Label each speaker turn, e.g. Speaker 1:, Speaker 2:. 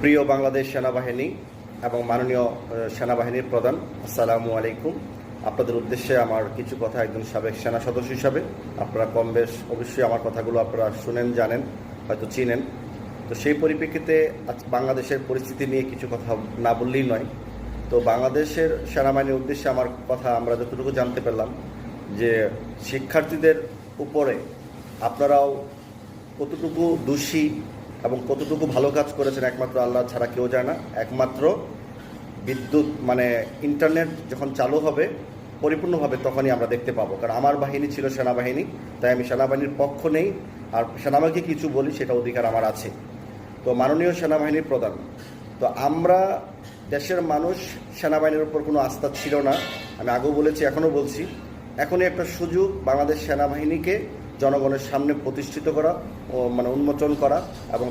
Speaker 1: প্রিয় বাংলাদেশ সেনাবাহিনী এবং মাননীয় সেনাবাহিনীর প্রধান, আসসালামু আলাইকুম। আপনাদের উদ্দেশ্যে আমার কিছু কথা একজন সাবেক সেনা সদস্য হিসাবে। আপনারা কম বেশ অবশ্যই আমার কথাগুলো আপনারা শুনেন, জানেন, হয়তো চিনেন। তো সেই পরিপ্রেক্ষিতে আজ বাংলাদেশের পরিস্থিতি নিয়ে কিছু কথা না বললেই নয়। তো বাংলাদেশের সেনাবাহিনীর উদ্দেশ্যে আমার কথা আমরা যতটুকু জানতে পারলাম যে শিক্ষার্থীদের উপরে আপনারাও কতটুকু দোষী এবং কতটুকু ভালো কাজ করেছেন একমাত্র আল্লাহ ছাড়া কেউ জানে না। একমাত্র বিদ্যুৎ ইন্টারনেট যখন চালু হবে পরিপূর্ণভাবে তখনই আমরা দেখতে পাবো। কারণ আমার বাহিনী ছিল সেনাবাহিনী, তাই আমি সেনাবাহিনীর পক্ষ নেই, আর সেনাবাহিনীকে কিছু বলি সেটা অধিকার আমার আছে। তো মাননীয় সেনাবাহিনীর প্রধান, তো আমরা দেশের মানুষ সেনাবাহিনীর উপর কোনো আস্থা ছিল না, আমি আগেও বলেছি, এখনও বলছি। এখনই একটা সুযোগ বাংলাদেশ সেনাবাহিনীকে জনগণের সামনে প্রতিষ্ঠিত করা ও উন্মোচন করা এবং